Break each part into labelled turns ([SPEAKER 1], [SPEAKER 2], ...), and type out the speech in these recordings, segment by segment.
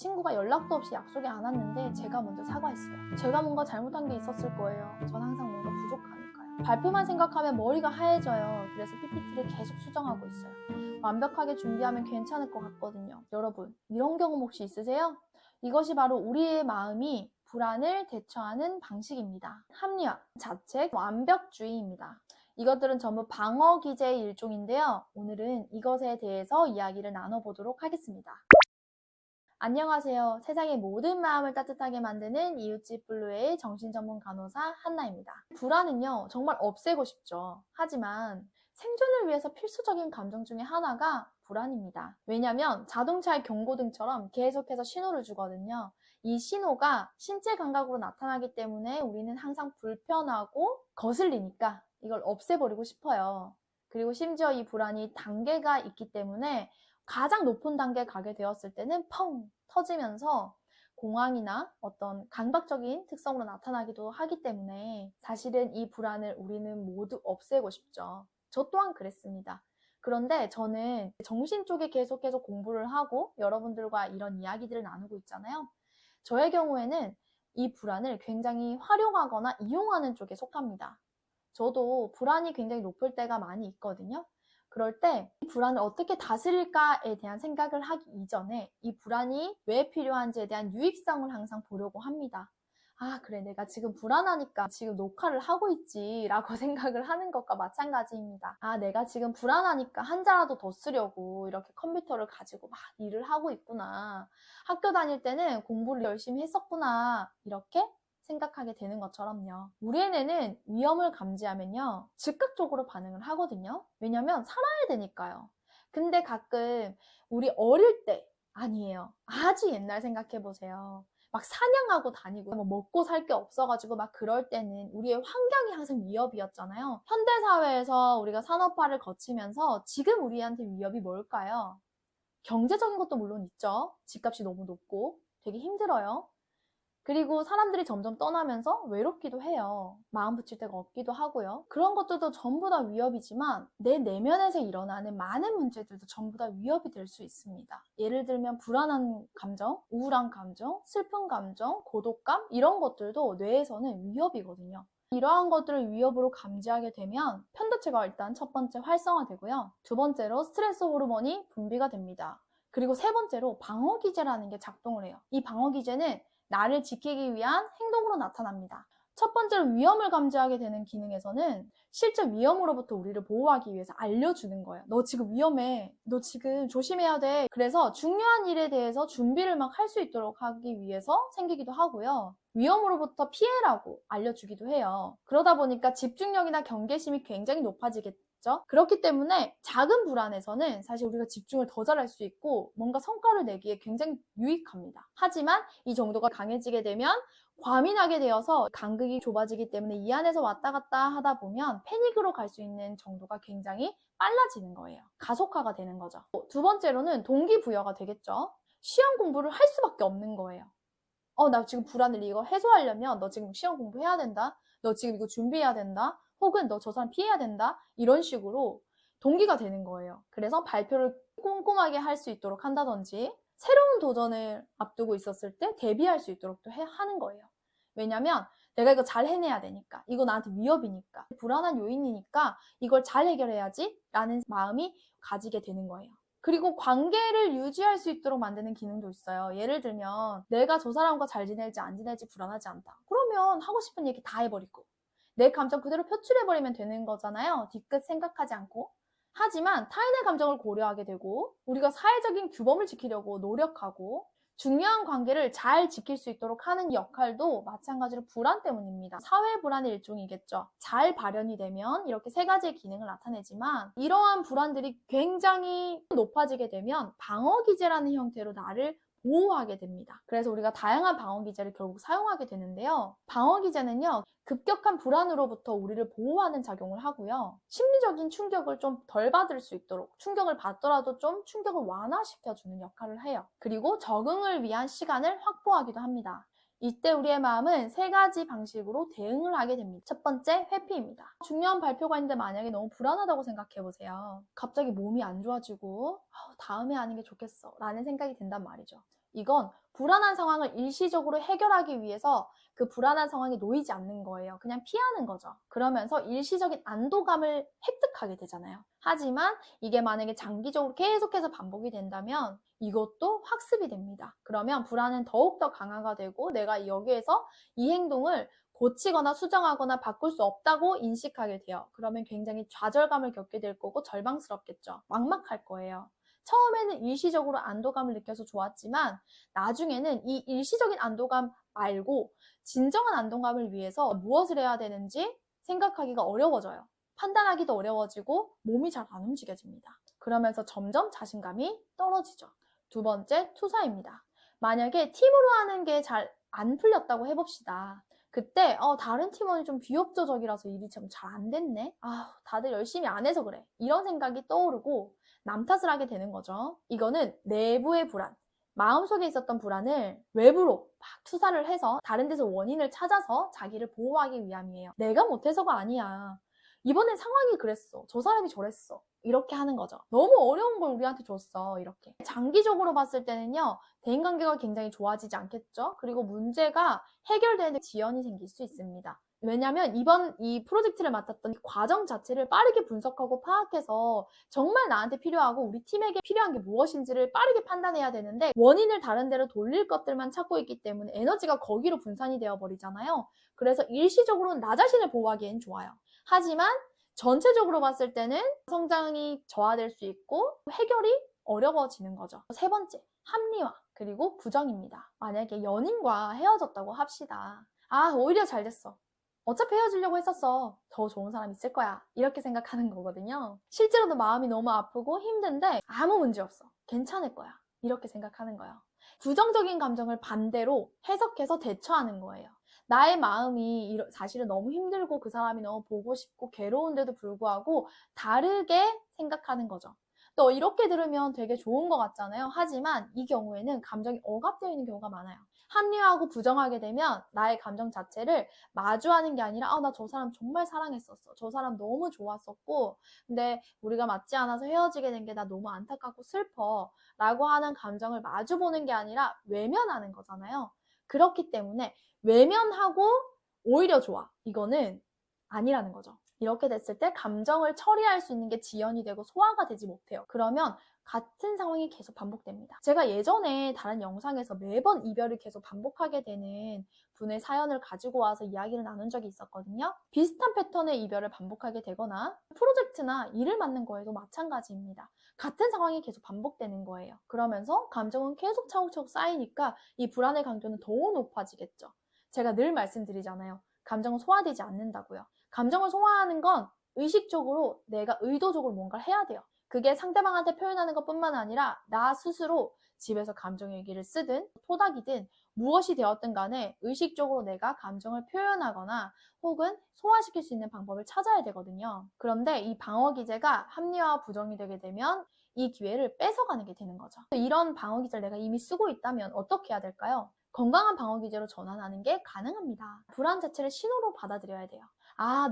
[SPEAKER 1] 친구가 연락도 없이 약속이 안 왔는데 제가 먼저 사과했어요. 제가 뭔가 잘못한 게 있었을 거예요. 전 항상 뭔가 부족하니까요. 발표만 생각하면 머리가 하얘져요. 그래서 PPT를 계속 수정하고 있어요. 완벽하게 준비하면 괜찮을 것 같거든요. 여러분, 이런 경험 혹시 있으세요? 이것이 바로 우리의 마음이 불안을 대처하는 방식입니다. 합리화, 자책, 완벽주의입니다. 이것들은 전부 방어 기제의 일종인데요. 오늘은 이것에 대해서 이야기를 나눠보도록 하겠습니다. 안녕하세요. 세상의 모든 마음을 따뜻하게 만드는 이웃집 블루의 정신전문 간호사 한나입니다. 불안은요, 정말 없애고 싶죠. 하지만 생존을 위해서 필수적인 감정 중에 하나가 불안입니다. 왜냐하면 자동차의 경고등처럼 계속해서 신호를 주거든요. 이 신호가 신체 감각으로 나타나기 때문에 우리는 항상 불편하고 거슬리니까 이걸 없애버리고 싶어요. 그리고 심지어 이 불안이 단계가 있기 때문에 가장 높은 단계에 가게 되었을 때는 펑 터지면서 공황이나 어떤 강박적인 특성으로 나타나기도 하기 때문에 사실은 이 불안을 우리는 모두 없애고 싶죠. 저 또한 그랬습니다. 그런데 저는 정신 쪽에 계속해서 공부를 하고 여러분들과 이런 이야기들을 나누고 있잖아요. 저의 경우에는 이 불안을 굉장히 활용하거나 이용하는 쪽에 속합니다. 저도 불안이 굉장히 높을 때가 많이 있거든요. 그럴 때 이 불안을 어떻게 다스릴까에 대한 생각을 하기 이전에 이 불안이 왜 필요한지에 대한 유익성을 항상 보려고 합니다. 아, 그래, 내가 지금 불안하니까 지금 녹화를 하고 있지 라고 생각을 하는 것과 마찬가지입니다. 아, 내가 지금 불안하니까 한 자라도 더 쓰려고 이렇게 컴퓨터를 가지고 막 일을 하고 있구나. 학교 다닐 때는 공부를 열심히 했었구나. 이렇게 생각하게 되는 것처럼요. 우리의 뇌는 위험을 감지하면요, 즉각적으로 반응을 하거든요. 왜냐면 살아야 되니까요. 근데 가끔 우리 어릴 때, 아니에요, 아주 옛날 생각해보세요. 막 사냥하고 다니고 뭐 먹고 살 게 없어가지고 막 그럴 때는 우리의 환경이 항상 위협이었잖아요. 현대사회에서 우리가 산업화를 거치면서 지금 우리한테 위협이 뭘까요? 경제적인 것도 물론 있죠. 집값이 너무 높고 되게 힘들어요. 그리고 사람들이 점점 떠나면서 외롭기도 해요. 마음 붙일 데가 없기도 하고요. 그런 것들도 전부 다 위협이지만 내 내면에서 일어나는 많은 문제들도 전부 다 위협이 될 수 있습니다. 예를 들면 불안한 감정, 우울한 감정, 슬픈 감정, 고독감 이런 것들도 뇌에서는 위협이거든요. 이러한 것들을 위협으로 감지하게 되면 편도체가 일단 첫 번째 활성화되고요. 두 번째로 스트레스 호르몬이 분비가 됩니다. 그리고 세 번째로 방어기제라는 게 작동을 해요. 이 방어기제는 나를 지키기 위한 행동으로 나타납니다. 첫 번째로 위험을 감지하게 되는 기능에서는 실제 위험으로부터 우리를 보호하기 위해서 알려주는 거예요. 너 지금 위험해. 너 지금 조심해야 돼. 그래서 중요한 일에 대해서 준비를 막 할 수 있도록 하기 위해서 생기기도 하고요. 위험으로부터 피해라고 알려주기도 해요. 그러다 보니까 집중력이나 경계심이 굉장히 높아지겠죠. 그렇기 때문에 작은 불안에서는 사실 우리가 집중을 더 잘할 수 있고 뭔가 성과를 내기에 굉장히 유익합니다. 하지만 이 정도가 강해지게 되면 과민하게 되어서 간극이 좁아지기 때문에 이 안에서 왔다 갔다 하다 보면 패닉으로 갈 수 있는 정도가 굉장히 빨라지는 거예요. 가속화가 되는 거죠. 두 번째로는 동기부여가 되겠죠. 시험 공부를 할 수밖에 없는 거예요. 나 지금 불안을 이거 해소하려면 너 지금 시험 공부해야 된다. 너 지금 이거 준비해야 된다. 혹은 너 저 사람 피해야 된다. 이런 식으로 동기가 되는 거예요. 그래서 발표를 꼼꼼하게 할 수 있도록 한다든지 새로운 도전을 앞두고 있었을 때 대비할 수 있도록 또 하는 거예요. 왜냐면 내가 이거 잘 해내야 되니까. 이거 나한테 위협이니까. 불안한 요인이니까 이걸 잘 해결해야지 라는 마음이 가지게 되는 거예요. 그리고 관계를 유지할 수 있도록 만드는 기능도 있어요. 예를 들면 내가 저 사람과 잘 지낼지 안 지낼지 불안하지 않다. 그러면 하고 싶은 얘기 다 해버리고 내 감정 그대로 표출해버리면 되는 거잖아요. 뒤끝 생각하지 않고. 하지만 타인의 감정을 고려하게 되고 우리가 사회적인 규범을 지키려고 노력하고 중요한 관계를 잘 지킬 수 있도록 하는 역할도 마찬가지로 불안 때문입니다. 사회 불안의 일종이겠죠. 잘 발현이 되면 이렇게 세 가지의 기능을 나타내지만 이러한 불안들이 굉장히 높아지게 되면 방어기제라는 형태로 나를 보호하게 됩니다. 그래서 우리가 다양한 방어기제를 결국 사용하게 되는데요. 방어기제는요, 급격한 불안으로부터 우리를 보호하는 작용을 하고요. 심리적인 충격을 좀 덜 받을 수 있도록 충격을 받더라도 좀 충격을 완화시켜주는 역할을 해요. 그리고 적응을 위한 시간을 확보하기도 합니다. 이때 우리의 마음은 세 가지 방식으로 대응을 하게 됩니다. 첫 번째, 회피입니다. 중요한 발표가 있는데 만약에 너무 불안하다고 생각해보세요. 갑자기 몸이 안 좋아지고 다음에 하는 게 좋겠어 라는 생각이 든단 말이죠. 이건 불안한 상황을 일시적으로 해결하기 위해서 그 불안한 상황에 놓이지 않는 거예요. 그냥 피하는 거죠. 그러면서 일시적인 안도감을 획득하게 되잖아요. 하지만 이게 만약에 장기적으로 계속해서 반복이 된다면 이것도 학습이 됩니다. 그러면 불안은 더욱더 강화가 되고 내가 여기에서 이 행동을 고치거나 수정하거나 바꿀 수 없다고 인식하게 돼요. 그러면 굉장히 좌절감을 겪게 될 거고 절망스럽겠죠. 막막할 거예요. 처음에는 일시적으로 안도감을 느껴서 좋았지만 나중에는 이 일시적인 안도감 말고 진정한 안정감을 위해서 무엇을 해야 되는지 생각하기가 어려워져요. 판단하기도 어려워지고 몸이 잘 안 움직여집니다. 그러면서 점점 자신감이 떨어지죠. 두 번째, 투사입니다. 만약에 팀으로 하는 게 잘 안 풀렸다고 해봅시다. 그때 다른 팀원이 좀 비협조적이라서 일이 좀 잘 안 됐네? 다들 열심히 안 해서 그래. 이런 생각이 떠오르고 남 탓을 하게 되는 거죠. 이거는 내부의 불안, 마음속에 있었던 불안을 외부로 막 투사를 해서 다른 데서 원인을 찾아서 자기를 보호하기 위함이에요. 내가 못해서가 아니야. 이번엔 상황이 그랬어. 저 사람이 저랬어. 이렇게 하는 거죠. 너무 어려운 걸 우리한테 줬어. 이렇게. 장기적으로 봤을 때는요. 대인관계가 굉장히 좋아지지 않겠죠? 그리고 문제가 해결되는 지연이 생길 수 있습니다. 왜냐면 이번 이 프로젝트를 맡았던 과정 자체를 빠르게 분석하고 파악해서 정말 나한테 필요하고 우리 팀에게 필요한 게 무엇인지를 빠르게 판단해야 되는데 원인을 다른 데로 돌릴 것들만 찾고 있기 때문에 에너지가 거기로 분산이 되어 버리잖아요. 그래서 일시적으로는 나 자신을 보호하기엔 좋아요. 하지만 전체적으로 봤을 때는 성장이 저하될 수 있고 해결이 어려워지는 거죠. 세 번째, 합리화 그리고 부정입니다. 만약에 연인과 헤어졌다고 합시다. 오히려 잘 됐어. 어차피 헤어지려고 했었어. 더 좋은 사람 있을 거야. 이렇게 생각하는 거거든요. 실제로도 마음이 너무 아프고 힘든데 아무 문제 없어. 괜찮을 거야. 이렇게 생각하는 거예요. 부정적인 감정을 반대로 해석해서 대처하는 거예요. 나의 마음이 사실은 너무 힘들고 그 사람이 너무 보고 싶고 괴로운데도 불구하고 다르게 생각하는 거죠. 또 이렇게 들으면 되게 좋은 것 같잖아요. 하지만 이 경우에는 감정이 억압되어 있는 경우가 많아요. 합리화하고 부정하게 되면 나의 감정 자체를 마주하는 게 아니라 나 저 사람 정말 사랑했었어. 저 사람 너무 좋았었고 근데 우리가 맞지 않아서 헤어지게 된 게 나 너무 안타깝고 슬퍼 라고 하는 감정을 마주보는 게 아니라 외면하는 거잖아요. 그렇기 때문에 외면하고 오히려 좋아. 이거는 아니라는 거죠. 이렇게 됐을 때 감정을 처리할 수 있는 게 지연이 되고 소화가 되지 못해요. 그러면 같은 상황이 계속 반복됩니다. 제가 예전에 다른 영상에서 매번 이별을 계속 반복하게 되는 분의 사연을 가지고 와서 이야기를 나눈 적이 있었거든요. 비슷한 패턴의 이별을 반복하게 되거나 프로젝트나 일을 맡는 거에도 마찬가지입니다. 같은 상황이 계속 반복되는 거예요. 그러면서 감정은 계속 차곡차곡 쌓이니까 이 불안의 강도는 더 높아지겠죠. 제가 늘 말씀드리잖아요. 감정은 소화되지 않는다고요. 감정을 소화하는 건 의식적으로 내가 의도적으로 뭔가를 해야 돼요. 그게 상대방한테 표현하는 것뿐만 아니라 나 스스로 집에서 감정 일기를 쓰든 토닥이든 무엇이 되었든 간에 의식적으로 내가 감정을 표현하거나 혹은 소화시킬 수 있는 방법을 찾아야 되거든요. 그런데 이 방어 기제가 합리화와 부정이 되게 되면 이 기회를 뺏어가는 게 되는 거죠. 이런 방어 기제를 내가 이미 쓰고 있다면 어떻게 해야 될까요? 건강한 방어 기제로 전환하는 게 가능합니다. 불안 자체를 신호로 받아들여야 돼요.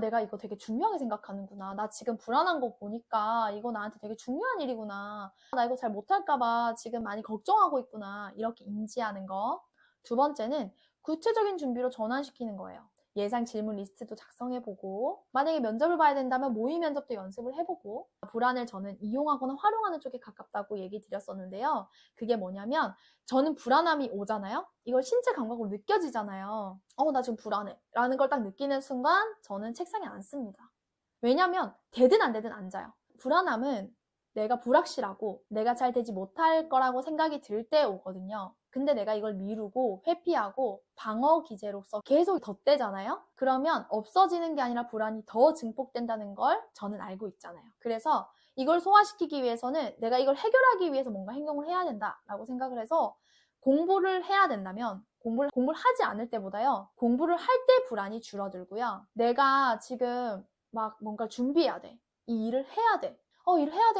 [SPEAKER 1] 내가 이거 되게 중요하게 생각하는구나. 나 지금 불안한 거 보니까 이거 나한테 되게 중요한 일이구나. 나 이거 잘 못할까봐 지금 많이 걱정하고 있구나. 이렇게 인지하는 거. 두 번째는 구체적인 준비로 전환시키는 거예요. 예상 질문 리스트도 작성해보고 만약에 면접을 봐야 된다면 모의 면접도 연습을 해보고 불안을 저는 이용하거나 활용하는 쪽에 가깝다고 얘기 드렸었는데요. 그게 뭐냐면 저는 불안함이 오잖아요. 이걸 신체 감각으로 느껴지잖아요. 나 지금 불안해 라는 걸 딱 느끼는 순간 저는 책상에 앉습니다. 왜냐면 되든 안 되든 앉아요. 불안함은 내가 불확실하고 내가 잘 되지 못할 거라고 생각이 들 때 오거든요. 근데 내가 이걸 미루고 회피하고 방어 기제로서 계속 덧대잖아요. 그러면 없어지는 게 아니라 불안이 더 증폭된다는 걸 저는 알고 있잖아요. 그래서 이걸 소화시키기 위해서는 내가 이걸 해결하기 위해서 뭔가 행동을 해야 된다라고 생각을 해서 공부를 해야 된다면 공부를 하지 않을 때보다요. 공부를 할 때 불안이 줄어들고요. 내가 지금 막 뭔가 준비해야 돼. 이 일을 해야 돼. 일을 해야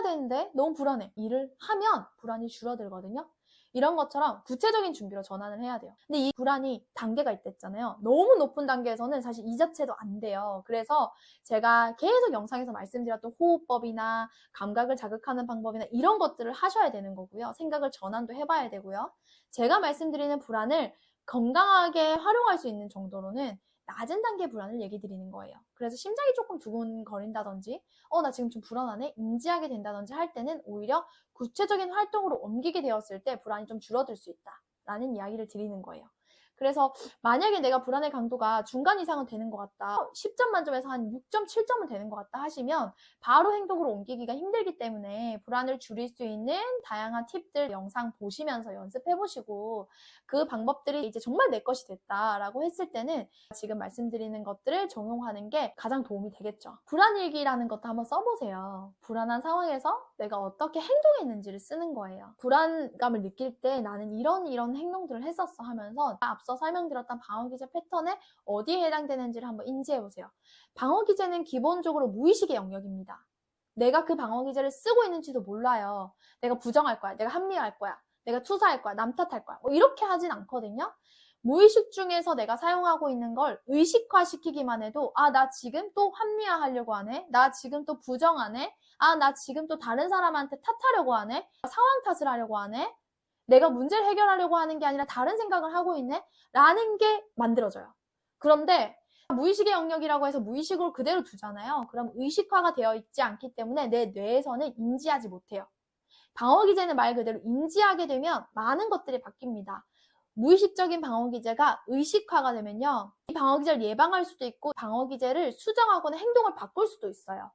[SPEAKER 1] 되는데 너무 불안해. 일을 하면 불안이 줄어들거든요. 이런 것처럼 구체적인 준비로 전환을 해야 돼요. 근데 이 불안이 단계가 있댔잖아요. 너무 높은 단계에서는 사실 이 자체도 안 돼요. 그래서 제가 계속 영상에서 말씀드렸던 호흡법이나 감각을 자극하는 방법이나 이런 것들을 하셔야 되는 거고요. 생각을 전환도 해봐야 되고요. 제가 말씀드리는 불안을 건강하게 활용할 수 있는 정도로는 낮은 단계 불안을 얘기 드리는 거예요. 그래서 심장이 조금 두근거린다든지 나 지금 좀 불안하네? 인지하게 된다든지 할 때는 오히려 구체적인 활동으로 옮기게 되었을 때 불안이 좀 줄어들 수 있다 라는 이야기를 드리는 거예요. 그래서 만약에 내가 불안의 강도가 중간 이상은 되는 것 같다, 10점 만점에서 한 6점, 7점은 되는 것 같다 하시면 바로 행동으로 옮기기가 힘들기 때문에 불안을 줄일 수 있는 다양한 팁들 영상 보시면서 연습해 보시고 그 방법들이 이제 정말 내 것이 됐다라고 했을 때는 지금 말씀드리는 것들을 적용하는 게 가장 도움이 되겠죠. 불안일기라는 것도 한번 써보세요. 불안한 상황에서 내가 어떻게 행동했는지를 쓰는 거예요. 불안감을 느낄 때 나는 이런 행동들을 했었어 하면서 앞서 설명드렸던 방어기제 패턴에 어디에 해당되는지를 한번 인지해보세요. 방어기제는 기본적으로 무의식의 영역입니다. 내가 그 방어기제를 쓰고 있는지도 몰라요. 내가 부정할 거야. 내가 합리화할 거야. 내가 투사할 거야. 남 탓할 거야. 뭐 이렇게 하진 않거든요. 무의식 중에서 내가 사용하고 있는 걸 의식화시키기만 해도 나 지금 또 합리화하려고 하네. 나 지금 또 부정하네. 나 지금 또 다른 사람한테 탓하려고 하네. 상황 탓을 하려고 하네. 내가 문제를 해결하려고 하는 게 아니라 다른 생각을 하고 있네? 라는 게 만들어져요. 그런데 무의식의 영역이라고 해서 무의식으로 그대로 두잖아요. 그럼 의식화가 되어 있지 않기 때문에 내 뇌에서는 인지하지 못해요. 방어기제는 말 그대로 인지하게 되면 많은 것들이 바뀝니다. 무의식적인 방어기제가 의식화가 되면요, 이 방어기제를 예방할 수도 있고 방어기제를 수정하거나 행동을 바꿀 수도 있어요.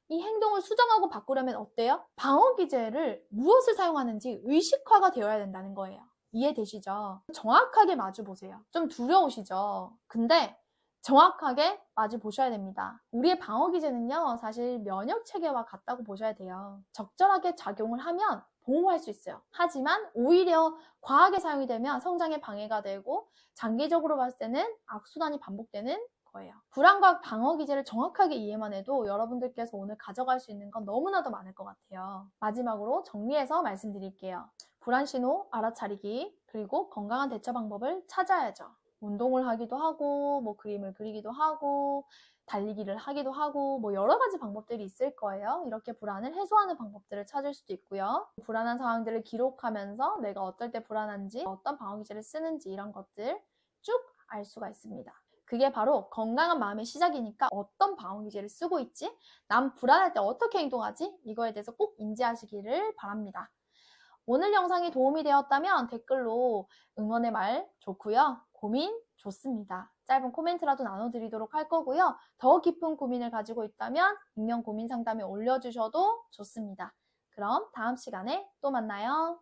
[SPEAKER 1] 이 행동을 수정하고 바꾸려면 어때요? 방어기제를 무엇을 사용하는지 의식화가 되어야 된다는 거예요. 이해되시죠? 정확하게 마주보세요. 좀 두려우시죠? 근데 정확하게 마주보셔야 됩니다. 우리의 방어기제는요, 사실 면역체계와 같다고 보셔야 돼요. 적절하게 작용을 하면 보호할 수 있어요. 하지만 오히려 과하게 사용이 되면 성장에 방해가 되고 장기적으로 봤을 때는 악순환이 반복되는 거예요. 불안과 방어기제를 정확하게 이해만 해도 여러분들께서 오늘 가져갈 수 있는 건 너무나도 많을 것 같아요. 마지막으로 정리해서 말씀드릴게요. 불안 신호 알아차리기, 그리고 건강한 대처 방법을 찾아야죠. 운동을 하기도 하고, 그림을 그리기도 하고, 달리기를 하기도 하고, 여러 가지 방법들이 있을 거예요. 이렇게 불안을 해소하는 방법들을 찾을 수도 있고요. 불안한 상황들을 기록하면서 내가 어떨 때 불안한지, 어떤 방어기제를 쓰는지 이런 것들 쭉 알 수가 있습니다. 그게 바로 건강한 마음의 시작이니까 어떤 방어기제를 쓰고 있지? 난 불안할 때 어떻게 행동하지? 이거에 대해서 꼭 인지하시기를 바랍니다. 오늘 영상이 도움이 되었다면 댓글로 응원의 말 좋고요. 고민 좋습니다. 짧은 코멘트라도 나눠드리도록 할 거고요. 더 깊은 고민을 가지고 있다면 익명 고민 상담에 올려주셔도 좋습니다. 그럼 다음 시간에 또 만나요.